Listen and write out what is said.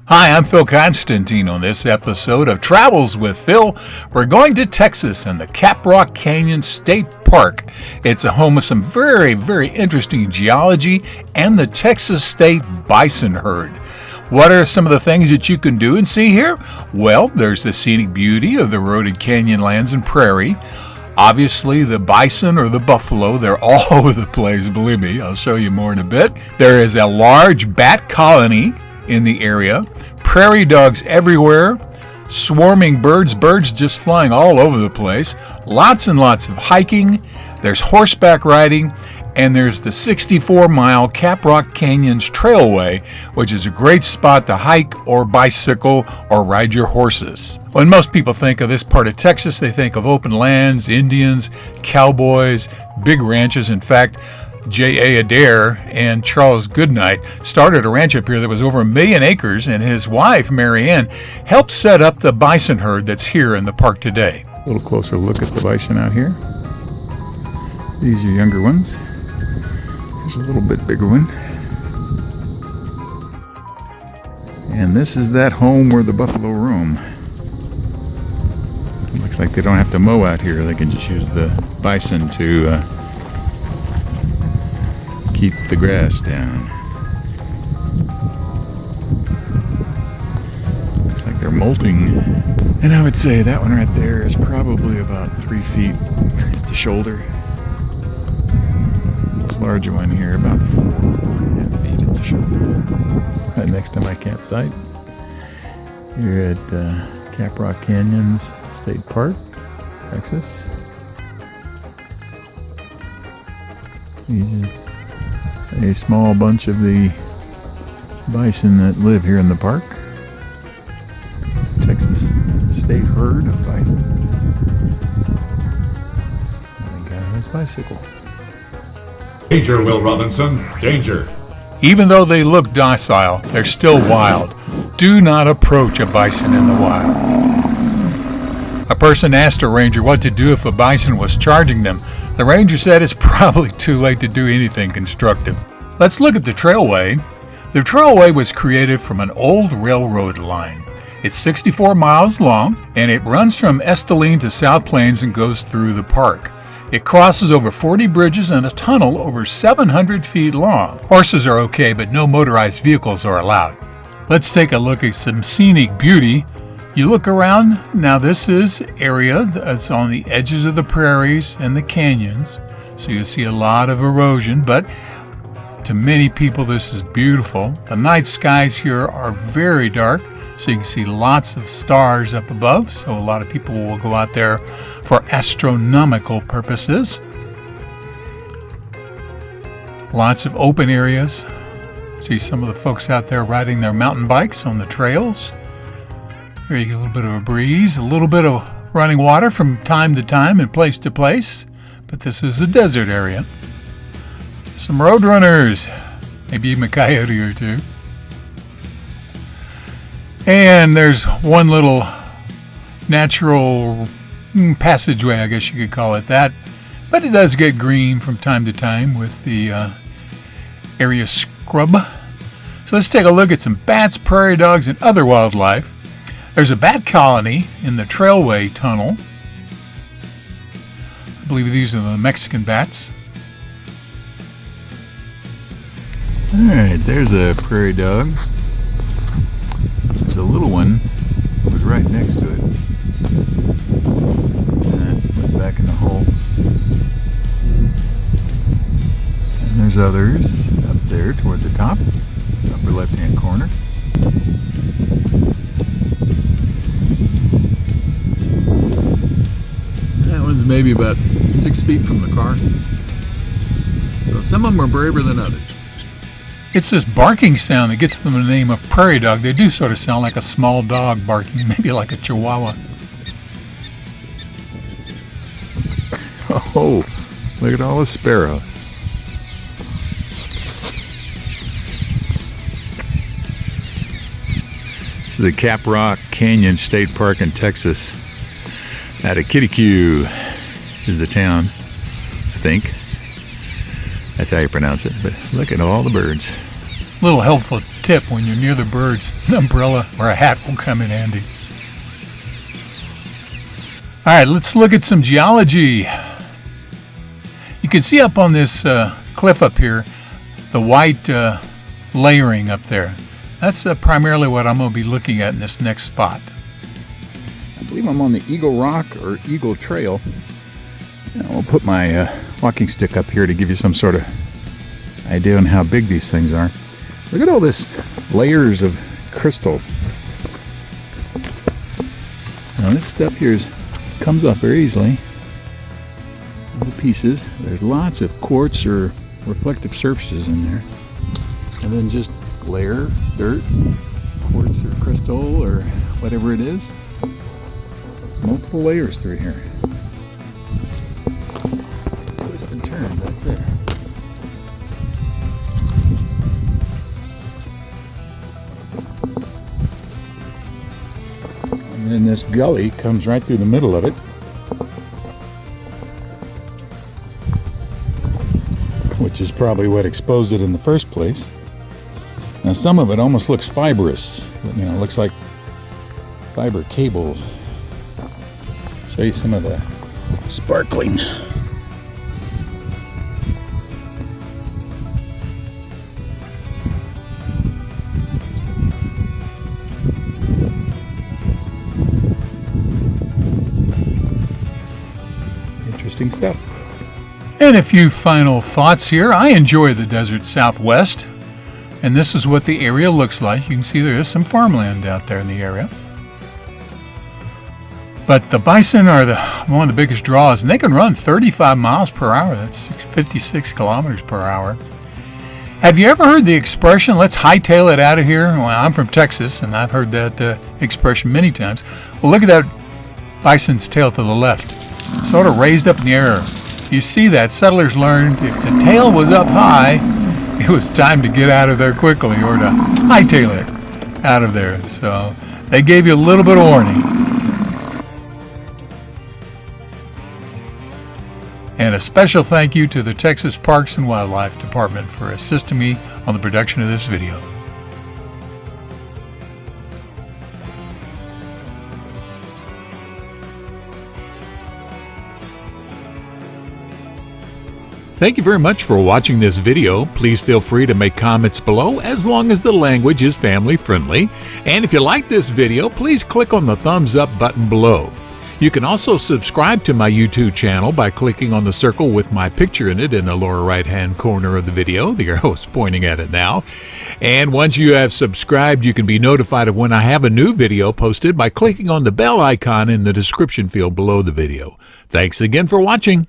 Hi, I'm Phil Constantine. On this episode of Travels with Phil, we're going to Texas and the Caprock Canyons State Park. It's a home of some very, very interesting geology and the Texas State Bison Herd. What are some of the things that you can do and see here? Well, there's the scenic beauty of the eroded canyon lands and prairie. Obviously, the bison or the buffalo, they're all over the place, believe me. I'll show you more in a bit. There is a large bat colony in the area, prairie dogs everywhere, swarming birds just flying all over the place, lots and lots of hiking, there's horseback riding, and there's the 64-mile Caprock Canyons Trailway, which is a great spot to hike or bicycle or ride your horses. When most people think of this part of Texas, they think of open lands, Indians, cowboys, big ranches. In fact, J.A. Adair and Charles Goodnight started a ranch up here that was over 1 million acres, and his wife, Mary Ann, helped set up the bison herd that's here in the park today. A little closer look at the bison out here. These are younger ones. Here's a little bit bigger one. And this is that home where the buffalo roam. It looks like they don't have to mow out here. They can just use the bison to keep the grass down. Looks like they're molting. And I would say that one right there is probably about 3 feet at the shoulder. This larger one here about 4.5 feet at the shoulder. Right next to my campsite here at Caprock Canyons State Park, Texas. Just a small bunch of the bison that live here in the park. Texas State Herd of bison. And the guy on his bicycle. Danger, Will Robinson. Danger. Even though they look docile, they're still wild. Do not approach a bison in the wild. A person asked a ranger what to do if a bison was charging them. The ranger said it's probably too late to do anything constructive. Let's look at the trailway. The trailway was created from an old railroad line. It's 64 miles long, and it runs from Esteline to South Plains and goes through the park. It crosses over 40 bridges and a tunnel over 700 feet long. Horses are okay, but no motorized vehicles are allowed. Let's take a look at some scenic beauty. You look around, now this is area that's on the edges of the prairies and the canyons, so you see a lot of erosion, but to many people this is beautiful. The night skies here are very dark, so you can see lots of stars up above, so a lot of people will go out there for astronomical purposes. Lots of open areas. See some of the folks out there riding their mountain bikes on the trails. Here you get a little bit of a breeze, a little bit of running water from time to time and place to place, but this is a desert area. Some road runners, maybe even a coyote or two. And there's one little natural passageway, I guess you could call it that, but it does get green from time to time with the area scrub. So let's take a look at some bats, prairie dogs, and other wildlife. There's a bat colony in the Trailway tunnel. I believe these are the Mexican bats. Alright, there's a prairie dog. There's a little one that was right next to it. And went back in the hole. And there's others up there toward the top, upper left-hand corner. That one's maybe about 6 feet from the car. So some of them are braver than others. It's this barking sound that gets them the name of prairie dog. They do sort of sound like a small dog barking, maybe like a chihuahua. Oh, look at all the sparrows. This is the Caprock Canyons State Park in Texas. Out of Kitty Q is the town, I think. That's how you pronounce it, but look at all the birds. Little helpful tip: when you're near the birds, an umbrella or a hat will come in handy. All right, let's look at some geology. You can see up on this cliff up here, the white layering up there. That's primarily what I'm going to be looking at in this next spot. I believe I'm on the Eagle Rock or Eagle Trail. I'll put my walking stick up here to give you some sort of idea on how big these things are. Look at all this layers of crystal. Now this stuff here comes off very easily. Little pieces. There's lots of quartz or reflective surfaces in there. And then just layer, dirt, quartz or crystal or whatever it is. Multiple layers through here. Twist and turn back there. And then this gully comes right through the middle of it. Which is probably what exposed it in the first place. Now some of it almost looks fibrous. You know, it looks like fiber cables. Show you some of the sparkling. Interesting stuff. And a few final thoughts here. I enjoy the desert Southwest, and this is what the area looks like. You can see there is some farmland out there in the area. But the bison are one of the biggest draws, and they can run 35 miles per hour. That's 56 kilometers per hour. Have you ever heard the expression, let's hightail it out of here? Well, I'm from Texas, and I've heard that expression many times. Well, look at that bison's tail to the left. Sort of raised up in the air. You see that. Settlers learned if the tail was up high, it was time to get out of there quickly or to hightail it out of there. So they gave you a little bit of warning. And a special thank you to the Texas Parks and Wildlife Department for assisting me on the production of this video. Thank you very much for watching this video. Please feel free to make comments below as long as the language is family friendly. And if you like this video, please click on the thumbs up button below. You can also subscribe to my YouTube channel by clicking on the circle with my picture in it in the lower right hand corner of the video. The arrow is pointing at it now. And once you have subscribed, you can be notified of when I have a new video posted by clicking on the bell icon in the description field below the video. Thanks again for watching.